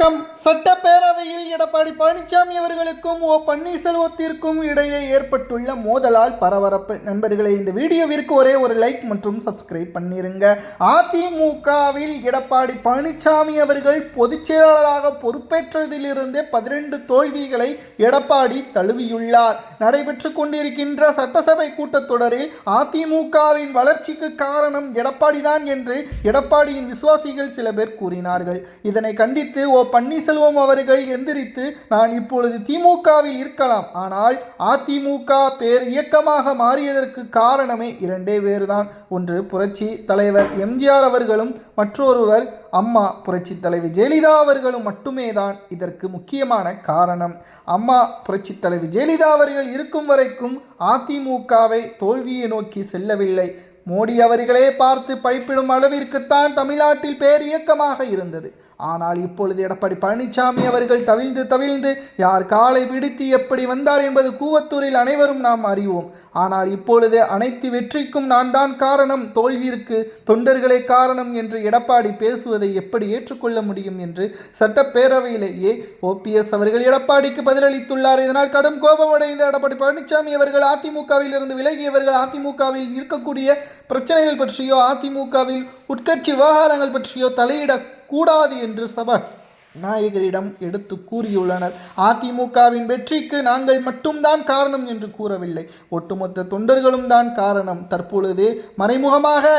வணக்கம். சட்டப்பேரவையில் எடப்பாடி பழனிசாமி அவர்களுக்கும் ஓ பன்னீர்செல்வத்திற்கும் இடையே ஏற்பட்டுள்ள மோதலால் பரபரப்பு. நண்பர்களே, இந்த வீடியோவிற்கு ஒரே ஒரு லைக் மற்றும் சப்ஸ்கிரைப் பண்ணிருங்க. அதிமுகவில் எடப்பாடி பழனிசாமி அவர்கள் பொதுச் செயலாளராக பொறுப்பேற்றதிலிருந்தே 12 தோல்விகளை எடப்பாடி தழுவியுள்ளார். நடைபெற்று கொண்டிருக்கின்ற சட்டசபை கூட்டத்தொடரில் அதிமுகவின் வளர்ச்சிக்கு காரணம் எடப்பாடிதான் என்று எடப்பாடியின் விசுவாசிகள் சில பேர் கூறினார்கள். இதனை கண்டித்து ஓ பன்னீர்செல்வம் அவர்கள் எந்திரித்து, நான் இப்பொழுது திமுகவில் இருக்கலாம், ஆனால் அதிமுக பேர் இயக்கமாக மாறியதற்கு காரணமே இரண்டே பேர்தான். ஒன்று புரட்சி தலைவர் எம்ஜிஆர் அவர்களும், மற்றொருவர் அம்மா புரட்சி தலைவி ஜெயலலிதா அவர்களும் மட்டுமே தான் இதற்கு முக்கியமான காரணம். அம்மா புரட்சி தலைவி ஜெயலலிதா அவர்கள் இருக்கும் வரைக்கும் அதிமுகவை தோல்வியை நோக்கி செல்லவில்லை. மோடி அவர்களே பார்த்து பைப்பிடும் அளவிற்குத்தான் தமிழ்நாட்டில் பேர் இயக்கமாக இருந்தது. ஆனால் இப்பொழுது எடப்பாடி பழனிசாமி அவர்கள் தவிழ்ந்து யார் காலை பிடித்து எப்படி வந்தார் என்பது கூவத்தூரில் அனைவரும் நாம் அறிவோம். ஆனால் இப்பொழுது அனைத்து வெற்றிக்கும் நான் தான் காரணம், தோல்விற்கு தொண்டர்களே காரணம் என்று எடப்பாடி பேசுவதை எப்படி ஏற்றுக்கொள்ள முடியும் என்று சட்டப்பேரவையிலேயே ஓபிஎஸ் அவர்கள் எடப்பாடிக்கு பதிலளித்துள்ளார். இதனால் கடும் கோபமடைந்த எடப்பாடி பழனிசாமி அவர்கள் அதிமுகவில் இருந்து விலகியவர்கள் அதிமுகவில் இருக்கக்கூடிய பிரச்சனைகள் பற்றியோ அதிமுகவில் உட்கட்சி விவகாரங்கள் பற்றியோ தலையிடக்கூடாது என்று சபாநாயகரிடம் எடுத்து கூறியுள்ளனர். அதிமுகவின் வெற்றிக்கு நாங்கள் மட்டும்தான் காரணம் என்று கூறவில்லை, ஒட்டுமொத்த தொண்டர்களும் தான் காரணம். தற்பொழுது மறைமுகமாக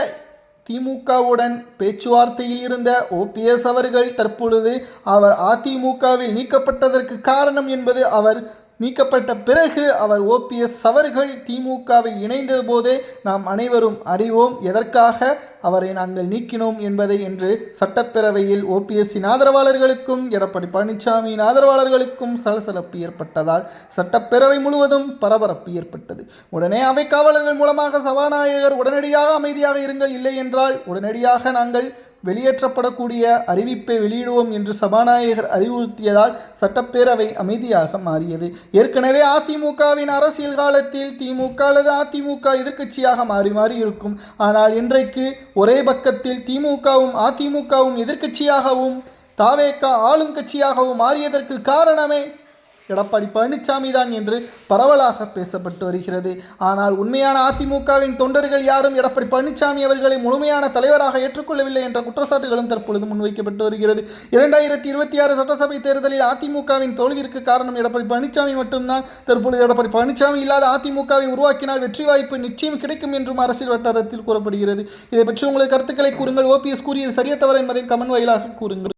திமுகவுடன் பேச்சுவார்த்தையில் இருந்த ஓபிஎஸ் அவர்கள் தற்பொழுது அவர் அதிமுகவில் நீக்கப்பட்டதற்கு காரணம் என்பது அவர் நீக்கப்பட்ட பிறகு அவர் ஓபிஎஸ் அவர்கள் திமுகவில் இணைந்தது போதே நாம் அனைவரும் அறிவோம் எதற்காக அவரை நாங்கள் நீக்கினோம் என்பதை என்று சட்டப்பேரவையில் ஓபிஎஸ்ஸின் ஆதரவாளர்களுக்கும் எடப்பாடி பழனிசாமியின் ஆதரவாளர்களுக்கும் சலசலப்பு ஏற்பட்டதால் சட்டப்பேரவை முழுவதும் பரபரப்பு ஏற்பட்டது. உடனே அவை காவலர்கள் மூலமாக சபாநாயகர் உடனடியாக அமைதியாக இருங்கள், இல்லை என்றால் உடனடியாக நாங்கள் வெளியேற்றப்படக்கூடிய அறிவிப்பை வெளியிடுவோம் என்று சபாநாயகர் அறிவுறுத்தியதால் சட்டப்பேரவை அமைதியாக மாறியது. ஏற்கனவே அதிமுகவின் அரசியல் காலத்தில் திமுக அல்லது அதிமுக எதிர்க்கட்சியாக மாறி இருக்கும். ஆனால் இன்றைக்கு ஒரே பக்கத்தில் திமுகவும் அதிமுகவும் எதிர்க்கட்சியாகவும் தாவேகா ஆளும் கட்சியாகவும் மாறியதற்கு காரணமே எடப்பாடி பழனிசாமி தான் என்று பரவலாக பேசப்பட்டு வருகிறது. ஆனால் உண்மையான அதிமுகவின் தொண்டர்கள் யாரும் எடப்பாடி பழனிசாமி அவர்களை முழுமையான தலைவராக ஏற்றுக்கொள்ளவில்லை என்ற குற்றச்சாட்டுகளும் தற்பொழுது முன்வைக்கப்பட்டு வருகிறது. 2026 சட்டசபை தேர்தலில் அதிமுகவின் தோல்விற்கு காரணம் எடப்பாடி பழனிசாமி மட்டும்தான். தற்பொழுது எடப்பாடி பழனிசாமி இல்லாத அதிமுகவை உருவாக்கினால் வெற்றி வாய்ப்பு நிச்சயம் கிடைக்கும் என்றும் அரசியல் வட்டாரத்தில் கூறப்படுகிறது. இதை பற்றி உங்களது கருத்துக்களை கூறுங்கள். ஓபிஎஸ் கூறியது சரியா தவறு என்பதை கமெண்ட் வாயிலாக கூறுங்கள்.